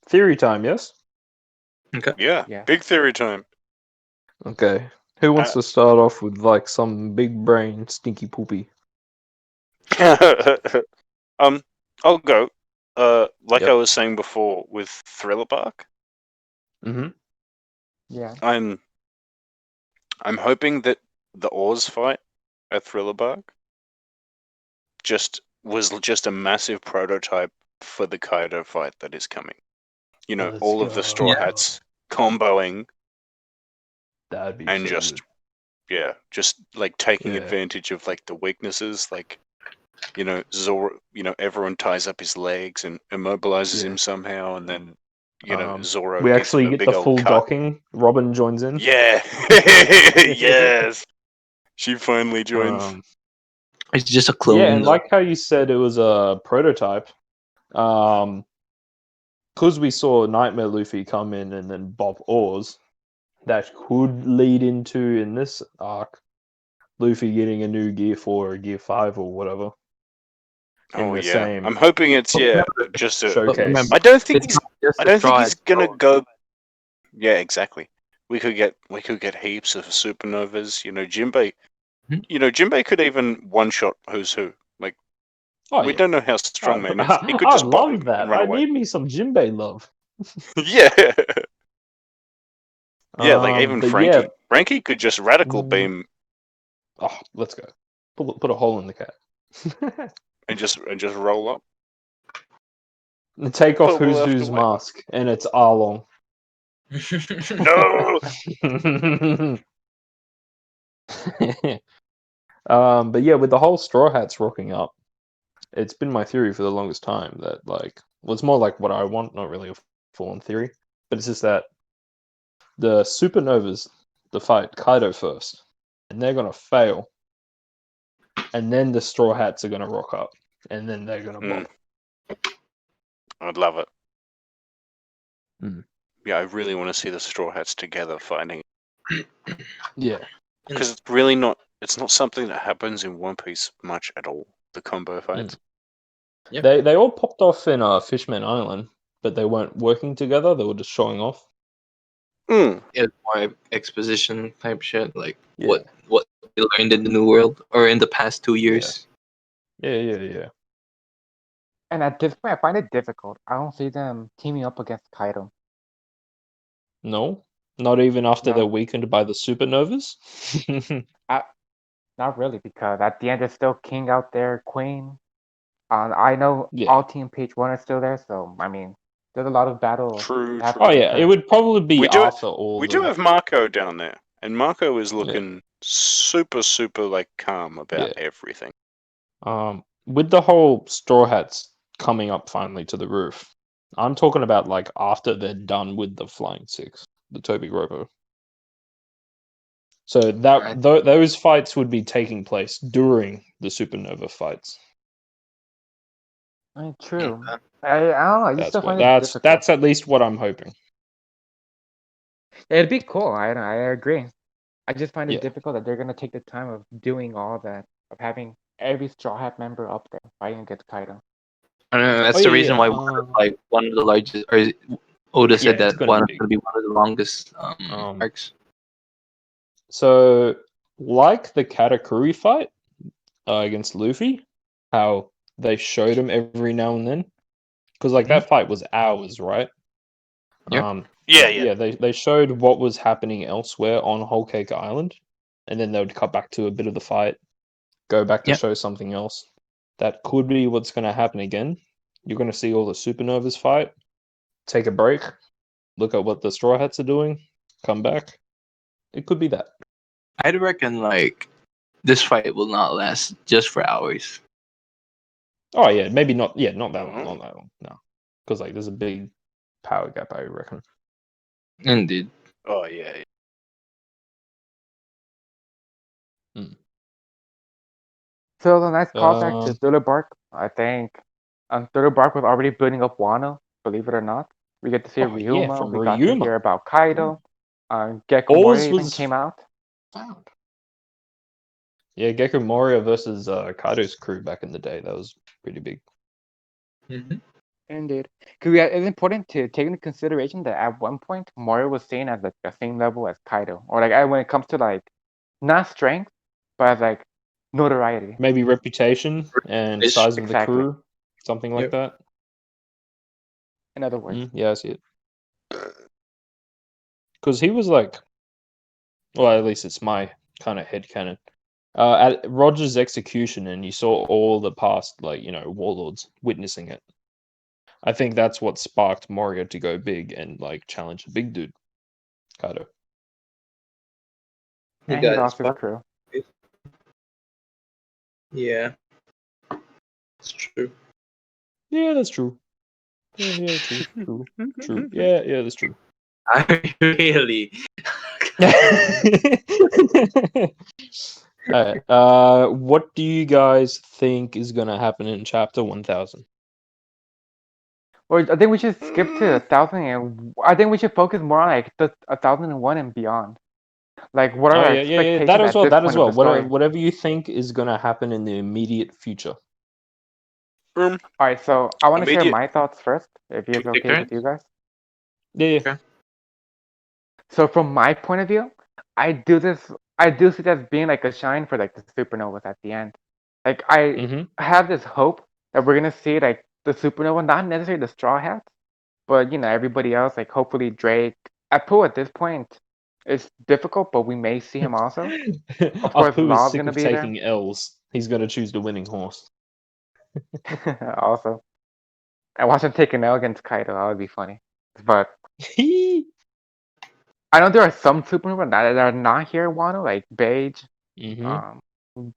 Theory time, yes? Okay. Yeah, Yeah. big theory time. Okay. Who wants to start off with like some big brain stinky poopy? I'll go. Like Yep. I was saying before with Thriller Bark, Mm-hmm. Yeah. I'm hoping that the Oars fight at Thriller Bark was just a massive prototype for the Kaido fight that is coming. You know, Let's all of the go. Straw Hats comboing That'd be and so just good. just like taking Yeah. advantage of like the weaknesses, like Zoro. Everyone ties up his legs and immobilizes Yeah. him somehow, and then Zoro We gives him actually a get big the old full cut. docking. Robin joins in. Yeah, yes, she finally joins. It's just a clone. Yeah, and though. like how you said it was a prototype. Because we saw Nightmare Luffy come in and then Bob Oars, that could lead into in this arc Luffy getting a new Gear 4 or Gear 5 or whatever. In Oh the yeah, same I'm hoping it's But just a. showcase. remember, I don't think it's not just I the don't think straw he's hats, gonna though. go. Yeah, exactly. We could get heaps of supernovas. Jinbei. Mhm. Jinbei could even one shot who's who. Like Oh, we yeah. don't know how strong man is. He could I just bop love him that. and run I away. need me some Jinbei love. Yeah. Yeah, like even But Frankie. yeah. Frankie could just radical beam Oh, let's go. Put a hole in the cat. and just roll up. And take off But we'll have to who's wait. mask, and it's Arlong. No. But yeah, with the whole Straw Hats rocking up, it's been my theory for the longest time that it's more like what I want, not really a full-on theory, but it's just that the Supernovas, the fight Kaido first, and they're gonna fail, and then the Straw Hats are gonna rock up, and then they're gonna bop. I'd love it. Mm. Yeah, I really want to see the Straw Hats together fighting. Yeah, Because it's really not. It's not something that happens in One Piece much at all. The combo fights. Yep. they all popped off in Fishman Island, but they weren't working together. They were just showing off. Mm. It's more exposition type shit, like Yeah. what we learned in the New World or in the past 2 years. Yeah. And at this point, I find it difficult. I don't see them teaming up against Kaido. No, not even after No. they're weakened by the supernovas. Not really, because at the end, there's still King out there, Queen. I know Yeah. all Team Page 1 are still there, so, I mean, there's a lot of battle. True. Oh yeah, it would probably be We do after all. We do have Marco down there, and Marco is looking super like calm about everything. With the whole Straw Hats coming up finally to the roof, I'm talking about like after they're done with the Flying Six, the Toby Robo. So that those fights would be taking place during the Supernova fights. True. I don't know. I just still find it difficult. That's at least what I'm hoping. It'd be cool. I agree. I just find it Yeah. difficult that they're gonna take the time of doing all that, of having every Straw Hat member up there fighting against Kaido. I don't know. That's Oh, the yeah, reason yeah. why one of the largest, or Oda said Yeah, it's that gonna one be is going to be one of the longest arcs. So, like the Katakuri fight against Luffy, how they showed him every now and then, because like that fight was hours, right? Yep. Yeah. They showed what was happening elsewhere on Whole Cake Island, and then they would cut back to a bit of the fight, go back to show something else. That could be what's going to happen again. You're going to see all the supernovas fight, take a break, look at what the Straw Hats are doing, come back. It could be that. I'd reckon like this fight will not last just for hours. Oh yeah, maybe not. Yeah, not that long. Not that long. No, because like there's a big power gap, I reckon. Indeed. Oh yeah. So the nice callback to Thriller Bark. I think Thriller Bark was already building up Wano. Believe it or not, we get to see Ryuma. from We got to Ryuma. hear about Kaido. Gecko Oz Moria even was came out. found. Yeah, Gecko Moria versus Kaido's crew back in the day. That was pretty big. Mm-hmm. Indeed. Because it's important to take into consideration that at one point, Mario was seen as like the same level as Kaido. Or like when it comes to like, not strength, but as like notoriety. Maybe reputation and It's- size of the exactly. crew, something like Yep. that. In other words. Yeah, I see it. Because he was like, well, at least it's my kind of headcanon. At Roger's execution, and you saw all the past, like, warlords witnessing it. I think that's what sparked Moria to go big and like challenge the big dude, Kaido. And got he his lost his spot. crew. Yeah. It's true. Yeah, that's true. Yeah, true. Yeah, that's true. I really. Alright, what do you guys think is gonna happen in chapter 1000? Or I think we should skip to 1,000 and I think we should focus more on like the 1,001 and beyond. Like, what are Oh our yeah, expectations that as at well. this That point as of well. the story? Whatever you think is gonna happen in the immediate future. All right, so I want to share Immediate- my thoughts first, if it's Take okay with turns? you guys. Yeah. Okay. So from my point of view, I do see it as being like a shine for like the supernovas at the end. Like I Mm-hmm. have this hope that we're gonna see like the supernova, not necessarily the Straw Hats, but everybody else. Like hopefully Drake. Apple at this point, it's difficult, but we may see him also. Of course, Apu is Law's sick gonna of be there. taking L's. He's gonna choose the winning horse. Also, I watch him take an L against Kaido. That would be funny. But I know there are some supernova that are not here, Wano, like Beige, Mm-hmm.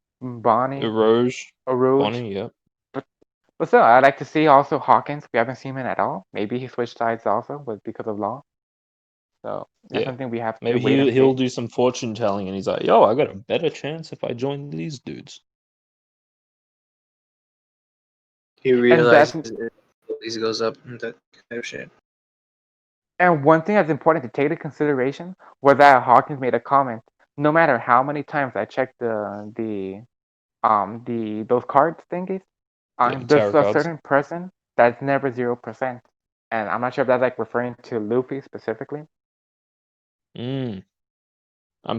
Bonnie, Eroge, Arouge. Bonnie, yep. But still, I'd like to see also Hawkins. We haven't seen him at all. Maybe he switched sides also, but because of Law. So that's Yeah. something we have to Maybe wait and he'll see. do some fortune telling, and he's like, "Yo, I got a better chance if I join these dudes." He And realizes he goes up and that kind of shit. And one thing that's important to take into consideration was that Hawkins made a comment. No matter how many times I check the those cards thingies, Yeah, there's tarot a cards. certain person that's never 0%. And I'm not sure if that's like referring to Luffy specifically. I'm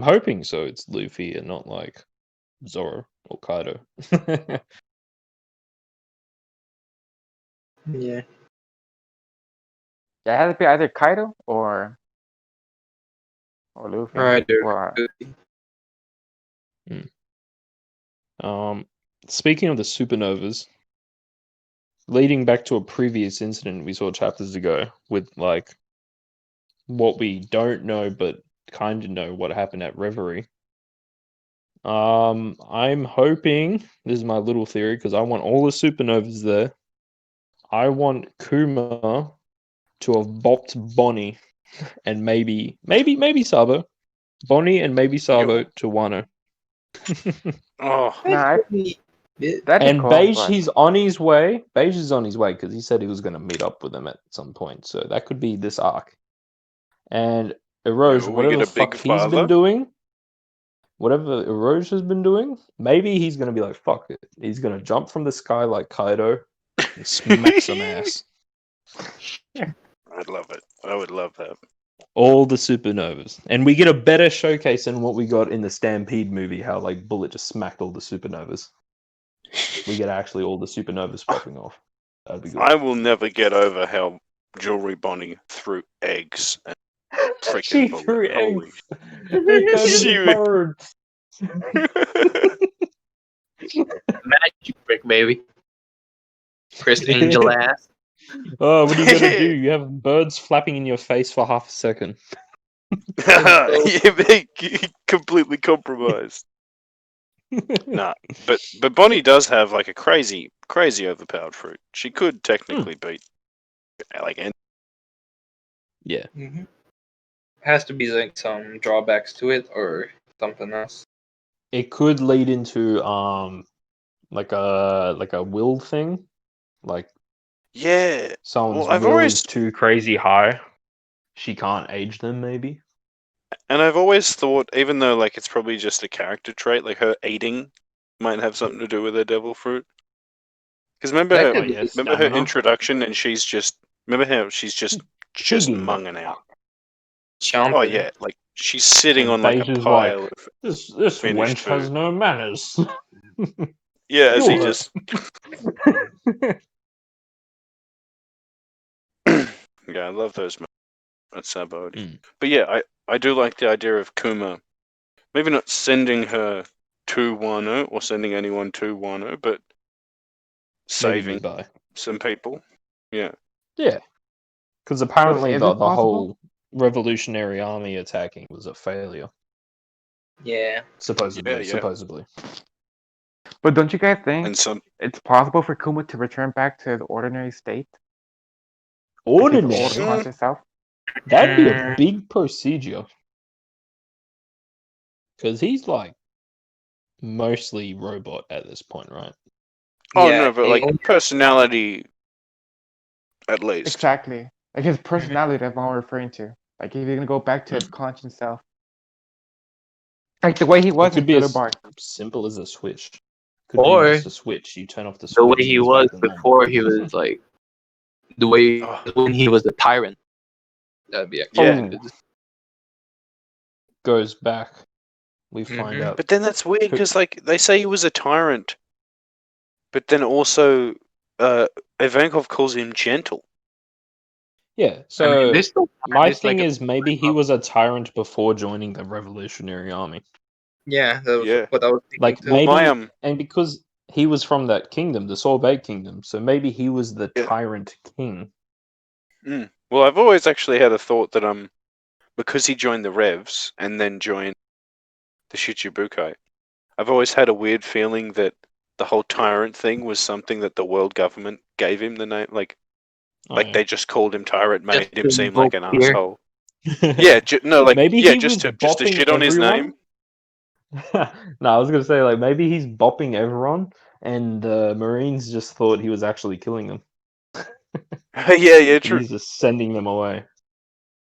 hoping so. It's Luffy and not like Zoro or Kaido. Yeah. Yeah, it has to be either Kaido or Luffy. Right there. Or, Speaking of the supernovas, leading back to a previous incident we saw chapters ago with like what we don't know but kind of know what happened at Reverie. I'm hoping, this is my little theory because I want all the supernovas there. I want Kuma to have bopped Bonnie and maybe Sabo. Bonnie and maybe Sabo to Wano. Oh, nah, That'd that'd be And cool, Beige, but he's on his way. Beige is on his way because he said he was going to meet up with them at some point. So that could be this arc. And Eroge, we whatever get the a big fuck he's been father. doing, whatever Eroge has been doing, maybe he's going to be like, fuck it. He's going to jump from the sky like Kaido and smack some ass. I'd love it. I would love that. All the supernovas. And we get a better showcase than what we got in the Stampede movie, how like Bullet just smacked all the supernovas. We get actually all the supernovas popping off. That'd be good. I will never get over how Jewelry Bonnie threw eggs at She freaking threw Bullet. Holy. eggs. They turned She into would- birds. Magic brick, baby. Chris Angel ass. Oh, what are you gonna do? You have birds flapping in your face for half a second. You make completely compromised. Nah, but Bonnie does have like a crazy overpowered fruit. She could technically beat like any. Yeah. Mm-hmm. Has to be like some drawbacks to it or something else. It could lead into like a will thing. Like Yeah. someone's Well, I've will always is too crazy high. She can't age them, maybe. And I've always thought, even though like it's probably just a character trait, like her eating might have something to do with her devil fruit. Because remember That her, could be. remember her stamina. introduction, and she's just remember how she's just Pigging the munging out. Chomping. Oh yeah, like she's sitting And on like a Beige is pile like, of this finished wench has food. no manners. Yeah, as he Kill her. just yeah, I love those moments at Sabodi. Mm. But yeah, I do like the idea of Kuma, maybe not sending her to Wano or sending anyone to Wano, but Maybe saving nearby. some people. Yeah. Yeah, because apparently is the it possible? whole revolutionary army attacking was a failure. Yeah. Supposedly, Yeah. supposedly. But don't you guys think And some it's possible for Kuma to return back to his ordinary state? Like his old Ordinary? conscious self? That'd be a Mm. big procedure. Because he's like mostly robot at this point, right? oh Yeah, no, but he like only- personality at least. Exactly. Like his personality that's what I'm referring to. Like if he's gonna go back to his conscious self. Like the way he was It could in be Thriller as Bark. simple as a switch. Could Or be just a switch. You turn off the the switch. way he he's was back to normal. before he was like the way Oh. when he was a tyrant. That'd be actually Yeah. good. Goes back. We find Mhm. out. But then that's weird Who- because like they say he was a tyrant, but then also Ivankov calls him gentle. Yeah, I so mean, this still my it's thing like a- is maybe he was a tyrant before joining the Revolutionary Army. yeah, that was Yeah. what I was thinking Like too. Well, maybe, my and because he was from that kingdom, the Sorbet kingdom, so maybe he was the Yeah. tyrant king. Well, I've always actually had a thought that because he joined the Revs and then joined the Shichibukai, I've always had a weird feeling that the whole tyrant thing was something that the world government gave him the name, like Oh, like yeah. they just called him tyrant, made Just him to seem like an invoke fear. asshole. Yeah, no, like maybe yeah, he just was to bopping shit on his everyone. name. No, I was gonna say like maybe he's bopping everyone, and the Marines just thought he was actually killing them. Yeah, true. He's just sending them away.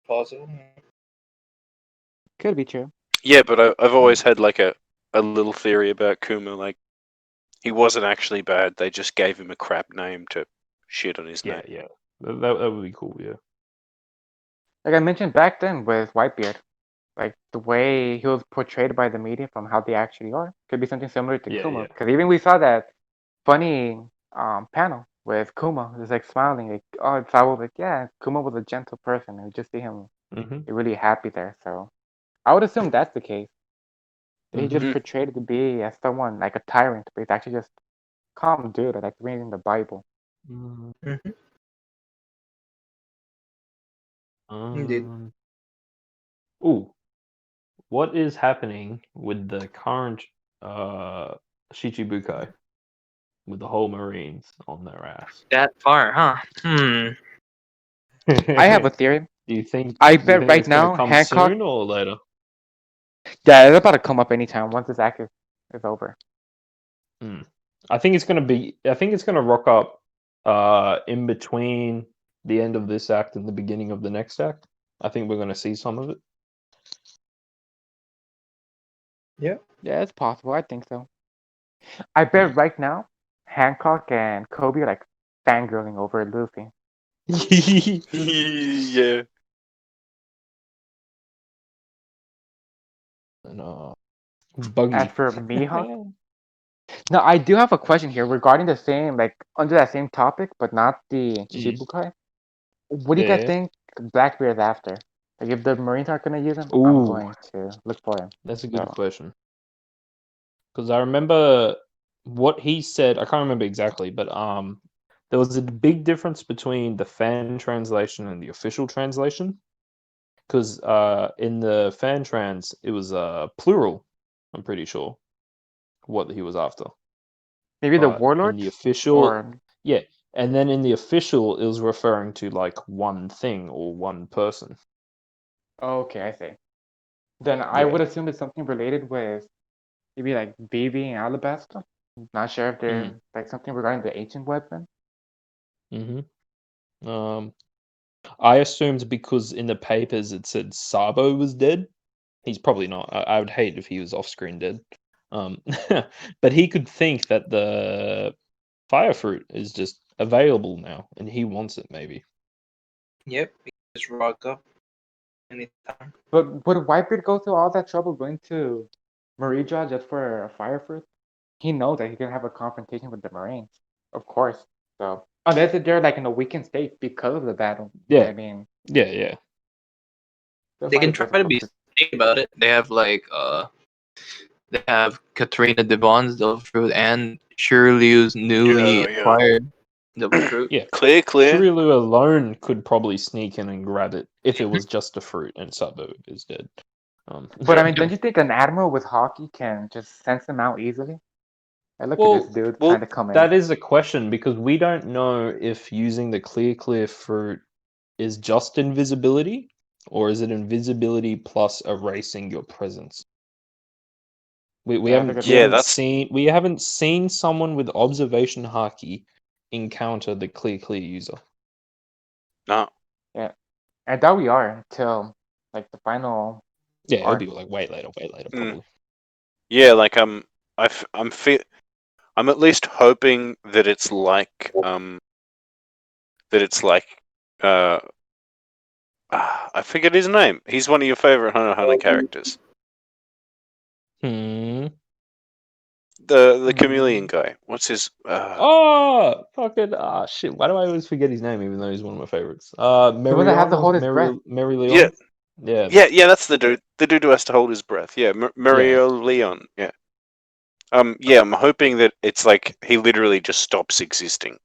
Possible. Could be true. Yeah, but I've always had like a little theory about Kuma, like he wasn't actually bad. They just gave him a crap name to shit on his Yeah, name. yeah, that would be cool. Yeah. Like I mentioned back then with Whitebeard. Like the way he was portrayed by the media from how they actually are. Could be something similar to Yeah, Kuma. yeah. Because even we saw that funny panel with Kuma, just like smiling, like oh it's all like yeah, Kuma was a gentle person. We just see him Mm-hmm. really happy there. So I would assume that's the case. He just Mhm. portrayed to be as someone like a tyrant, but he's actually just calm dude, like reading the Bible. Mhm. Um, ooh, what is happening with the current Shichibukai with the whole Marines on their ass? That far, huh? I have a theory. Do you think? I do you bet think right it's gonna now come Hancock. soon or later? Yeah, it's about to come up anytime once this act is over. I think it's gonna be. I think it's gonna rock up in between the end of this act and the beginning of the next act. I think we're gonna see some of it. Yeah, it's possible. I think so. I bet right now Hancock and Kobe are like fangirling over Luffy. Yeah. And, Buggy. As for Mihawk, now I do have a question here regarding the same, like under that same topic, but not the Shichibukai. What do you guys Yeah. think Blackbeard's after? Like if the Marines aren't gonna use him, I'm Ooh. going to look for him. That's a good So- question. Because I remember what he said. I can't remember exactly, but there was a big difference between the fan translation and the official translation. Because in the fan trans, it was plural. I'm pretty sure what he was after. Maybe the But Warlord? in the official, Or yeah, and then in the official, it was referring to like one thing or one person. oh, okay, I see. Then I Yeah. would assume it's something related with maybe like Vivi and Alabasta. Not sure if they're like something regarding the ancient weapon. I assumed because in the papers it said Sabo was dead, He's probably not. I would hate if he was off screen dead. But he could think that the fire fruit is just available now, and he wants it. Maybe. Yep, just rock up anytime. But would Whitebeard go through all that trouble going to Marija just for a fire fruit? He knows that he can have a confrontation with the Marines, of course. So unless they're like in a weakened state because of the battle. Yeah. I mean, Yeah. They can try to be sneaky about it. They have they have Katrina Devon's Devil Fruit and Shirley's newly Yeah. acquired Devil Fruit. Yeah. Clear. Shurilu alone could probably sneak in and grab it if it was just a fruit and Sabo is dead. But I mean, don't you think an admiral with hockey can just sense them out easily? Look at this dude trying to come in. That is a question because we don't know if using the clear fruit is just invisibility or is it invisibility plus erasing your presence. We haven't seen someone with observation haki encounter the clear user. No. Yeah, I doubt we are until like the final. Yeah, it'll be like way later, probably. Yeah, like I'm at least hoping that it's like I forget his name. He's one of your favorite Hunter x Hunter characters. Hmm. The chameleon guy. What's his? Oh, fucking shit! Why do I always forget his name, even though he's one of my favorites? Mary have to hold his breath. Mary Leon. Yeah. That's the dude. The dude who has to hold his breath. Yeah, Mario Leon. Yeah. Yeah, I'm hoping that it's like he literally just stops existing,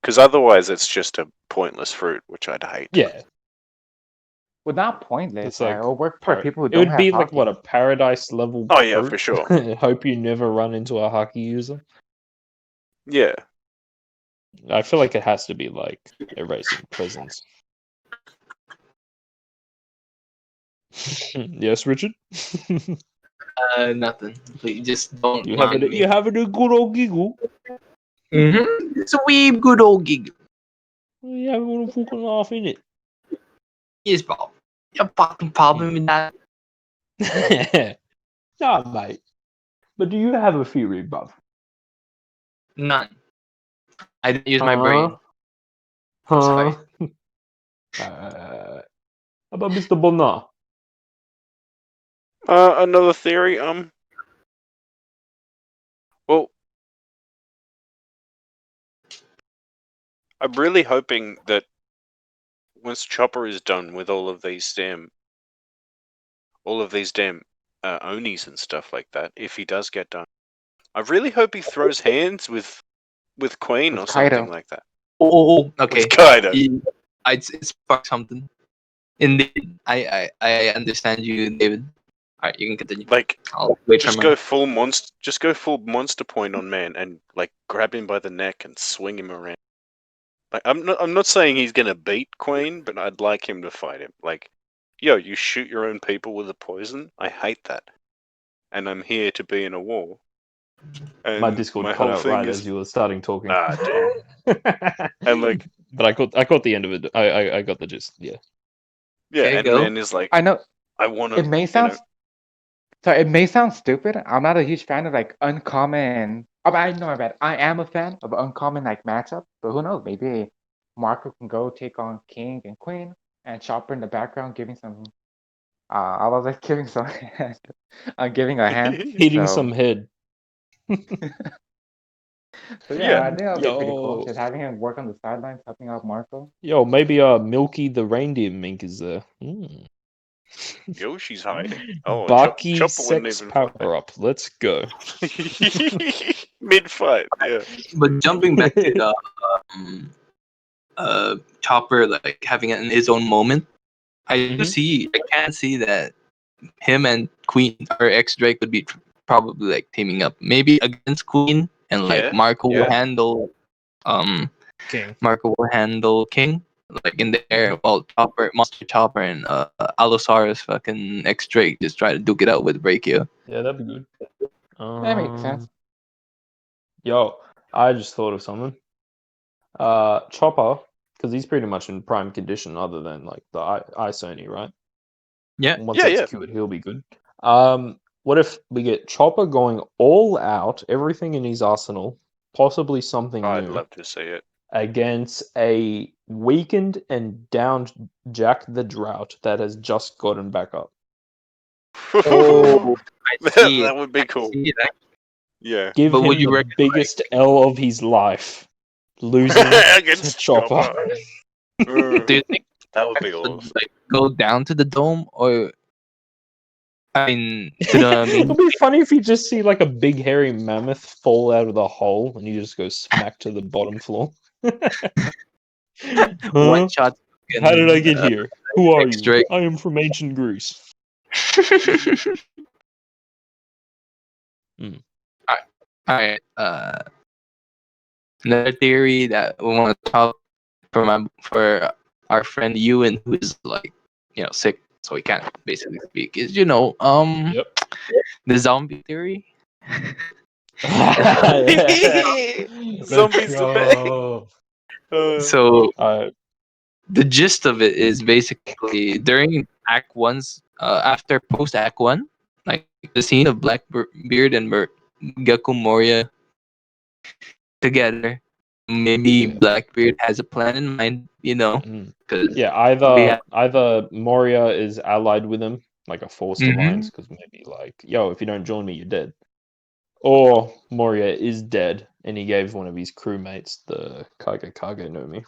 because otherwise it's just a pointless fruit, which I'd hate. Yeah. Well, not pointless. It's like it'll work for people who it don't would have be hockey. like what, a paradise level. Oh yeah, fruit? for sure. Hope you never run into a hockey user. Yeah. I feel like it has to be like erasing presence. Yes, Richard. Nothing. Please just don't. You having a good old giggle? Mm-hmm. It's a wee good old gig. You having a fucking laugh in it? Yes, Bob. You fucking problem with that? Nah, mate. But do you have a theory, bruv? None. I didn't use my brain. Huh? How about Mr. Bonner? Another theory. Well, I'm really hoping that once Chopper is done with all of these damn Onis and stuff like that, if he does get done, I really hope he throws hands with Queen With or Kaido. something like that. Oh, okay. With Kaido. It's fuck something. Indeed, I understand you, David. All right, you can continue. Like, I'll wait just for go full monster point on man and like grab him by the neck and swing him around. Like, I'm not saying he's gonna beat Queen, but I'd like him to fight him. Like, yo, you shoot your own people with a poison? I hate that. And I'm here to be in a war. And My Discord cut out right as you were starting talking. Ah, damn. And like, but I caught the end of it. I got the gist. Yeah. Yeah, Okay, and go. man is like, I know I want to. it may sound. Sorry, it may sound stupid. I'm not a huge fan of like uncommon. Oh, I know, I bet I am a fan of uncommon like matchup. But who knows? Maybe Marco can go take on King and Queen, and Chopper in the background giving some. I was like giving some hand. Giving a hand. Hitting some head. So Yeah. I think that'll be pretty cool. Yo. Just having him work on the sidelines, helping out Marco. Yo, maybe Milky the reindeer mink is there. Yoshi's hiding. Oh, Bucky Chopper wouldn't sex even power up. Let's go. mid fight. Yeah. But jumping back to Chopper like having it in his own moment, I can see that him and Queen or X Drake would be probably like teaming up, maybe against Queen, and like Yeah, Marco will yeah. handle King. Marco will handle King like in the air, while Monster Chopper and Allosaurus fucking X Drake just try to duke it out with Brachio. Yeah, that'd be good. That makes sense. Yo, I just thought of something. Chopper, because he's pretty much in prime condition, other than like the Ice Oni, right? Yeah. Once Yeah, that's yeah. cured, he'll be good. What if we get Chopper going all out, everything in his arsenal, possibly something I'd new, love to see it. against a weakened and downed Jack the Drought that has just gotten back up? Oh, I see That it. would be I cool. see it. Yeah. Give But would him you the reckon, biggest L of his life, losing to Against Chopper. Chopper. Do you think That would be it would awesome. like go down to the dome, or I mean to the main? It'll be funny if you just see like a big hairy mammoth fall out of the hole and you just go smack to the bottom floor. One Huh? shot? How did I get uh, here? Who are you? X-ray. I am from ancient Greece. Alright. Another theory that we want to talk for our friend Ewan, who is like sick, so he can't basically speak. Is Yep. the zombie theory. Zombies the best. So Alright. the gist of it is basically during Act One's after post Act One, like the scene of Blackbeard and Gecko Moria together. Maybe Yeah. Blackbeard has a plan in mind, Mm. because Yeah, we either Moria is allied with him, like a forced Mhm. alliance, because maybe like, yo, if you don't join me, you're dead. Or Moria is dead, and he gave one of his crewmates the Kage no Mi.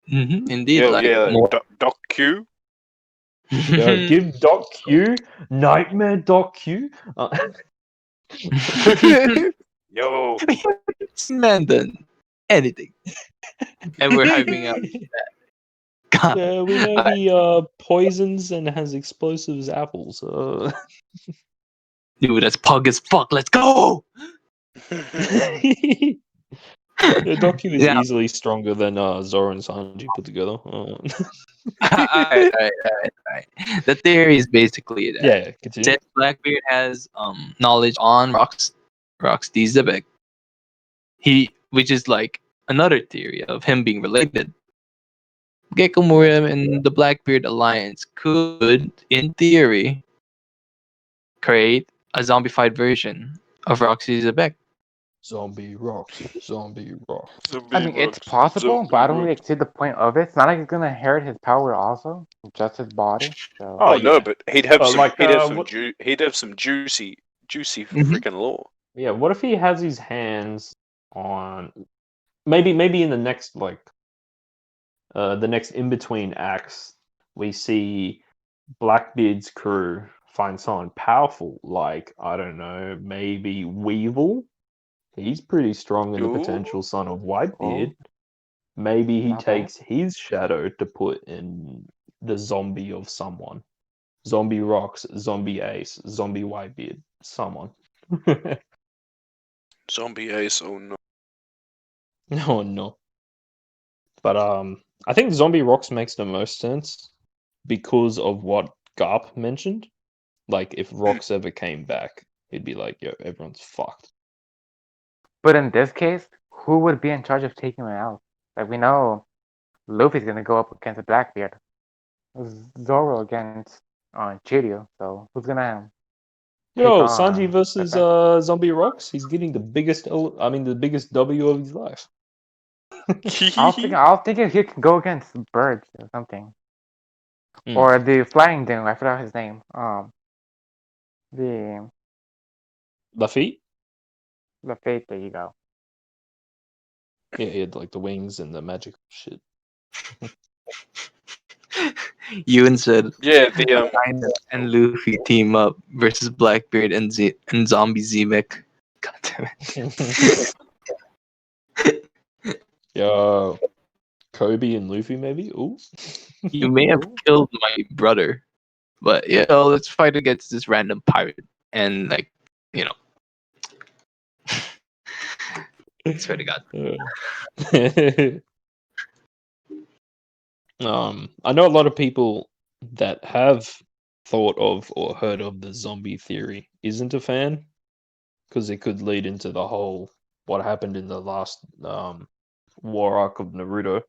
Indeed, Yeah, like yeah. more. Doc Q. Yeah, give Doc Q Nightmare Doc Q. Yo. Man done anything, and we're hyping up. God, We know he poisons and has explosives apples. dude, that's pug as fuck. Let's go. Yeah, Doc Q is Yeah. easily stronger than Zoro and Sanji put together. Alright. The theory is basically that Yeah, continue. since Blackbeard has knowledge on Rocks D. Zebek, which is like another theory of him being related. Gecko Moria and the Blackbeard alliance could, in theory, create a zombified version of Roxy Zebek. Zombie rocks. Zombie rocks. Zombie I mean, it's rocks. possible, Zombie but I don't rocks. really see the point of it. It's not like he's gonna inherit his power also, just his body. So Oh, yeah. no, but he'd have But some. like, He'd have some. what- He'd have some juicy Mhm. freaking lore. Yeah, what if he has his hands on maybe in the next the next in between acts we see Blackbeard's crew find someone powerful like I don't know, maybe Weevil. He's pretty strong and a Ooh. potential son of Whitebeard. Maybe he Not bad. takes his shadow to put in the zombie of someone. Zombie Rocks, Zombie Ace, Zombie Whitebeard, someone. Zombie Ace. Oh no. Oh no. But I think Zombie Rocks makes the most sense because of what Garp mentioned. Like if Rocks ever came back, he'd be like, yo, everyone's fucked. but in this case, who would be in charge of taking him out? Like we know, Luffy's gonna go up against Blackbeard, Zoro against Chiryu. So who's gonna take Yo, Sanji on versus Blackbeard? Zombie Rocks. He's getting the biggest the biggest W of his life. I was thinking he could go against Birds or something, Mm. or the flying dude. I forgot his name. The Luffy? Fate. There you go. Yeah, he had like the wings and the magic shit. Ewan said Yeah, the China and Luffy team up versus Blackbeard and Zombie Zemek. God damn it. Yo, Kobe and Luffy maybe? Ooh. You may have killed my brother, but let's fight against this random pirate and I swear to God. I know a lot of people that have thought of or heard of the zombie theory isn't a fan because it could lead into the whole what happened in the last war arc of Naruto.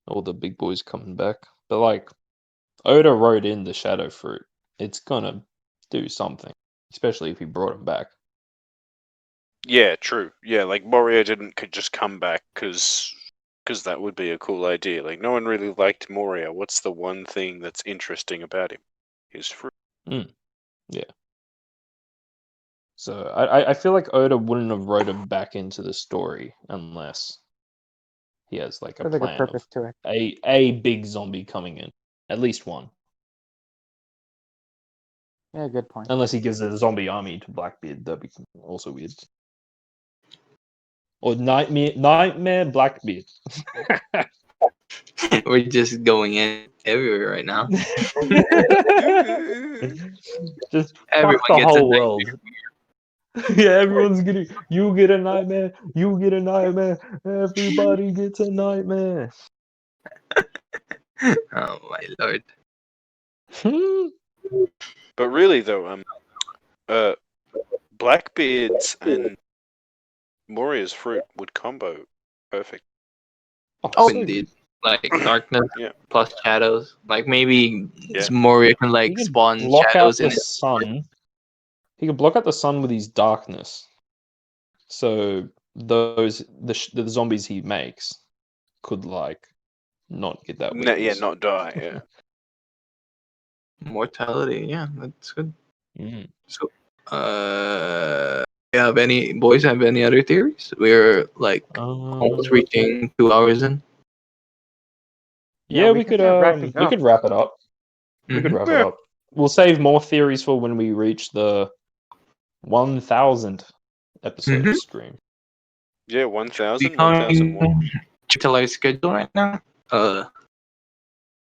all the big boys coming back. But like Oda wrote in the Shadow Fruit, it's gonna do something, especially if he brought him back. Yeah, true. Yeah, like Moria could just come back because that would be a cool idea. Like no one really liked Moria. What's the one thing that's interesting about him? His fruit. Yeah. So I feel like Oda wouldn't have wrote him back into the story unless he has like a There's like a plan of purpose to it. a big zombie coming in, at least one. Yeah, good point. Unless he gives a zombie army to Blackbeard, that'd be also weird. Or Nightmare Blackbeard. We're just going in everywhere right now. Just Everyone fuck the gets a whole world. Yeah, everyone's getting. You get a nightmare. You get a nightmare. Everybody gets a nightmare. Oh my lord. But really, though, Blackbeard's and Moria's fruit would combo perfect. Oh, so indeed. Like darkness Yeah. plus shadows. Like maybe Yeah. Moria can He like can spawn block out shadows the in it. sun. He can block out the sun with his darkness. So the zombies he makes could like not get that Yeah, weakness. not die. Yeah. Mortality, yeah, that's good. Mm. So have any boys have any other theories? We're like almost reaching 2 hours in. Yeah, we can could start wrapping we up. could wrap it up. We could Mhm. wrap it Yeah. up. We'll save more theories for when we reach the 1,000 episode Mhm. stream. Yeah, 1,000, Becoming 1,001. to our schedule right now.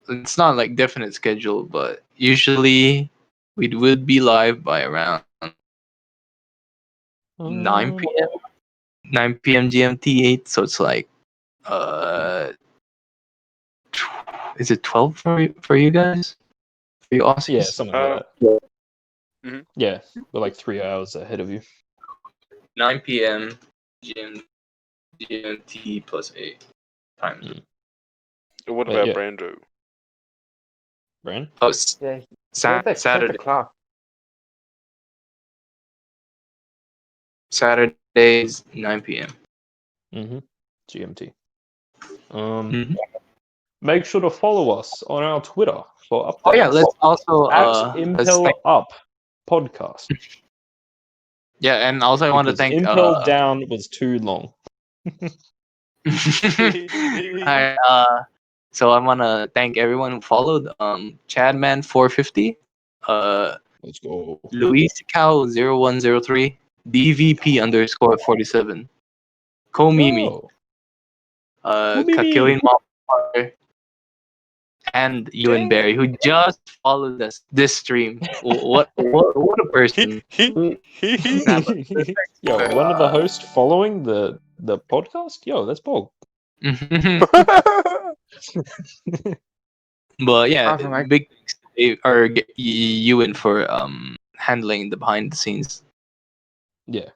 It's not like definite schedule, but usually we would be live by around 9 p.m. 9 p.m. GMT 8. So it's like is it 12 for you guys? For you Aussies? Yeah, something like that. Mhm. Yeah, we're like 3 hours ahead of you. 9 p.m. GMT plus 8 times. Mm. What But about yeah. Brando? Brand? Oh, Yeah, he has like Saturday. the clock. Saturdays 9 p.m. Mm-hmm. GMT. Mhm. Make sure to follow us on our Twitter for updates. Oh yeah, let's also at let's Impel thank, Up Podcast. yeah, and also I want to Because thank Impel Down was too long. Alright, so I want to thank everyone who followed. Chadman450, Let's go. Luis Cow 0103, DVP underscore 47, Komimi, Oh. Komimi. Kakillian Mom, and Ewan Berry, who just followed us this stream. What a person! Yo, one of the hosts following the podcast? Yo, that's Paul. But yeah, Awesome, Mike. big thanks to Ewan for handling the behind the scenes. Yeah.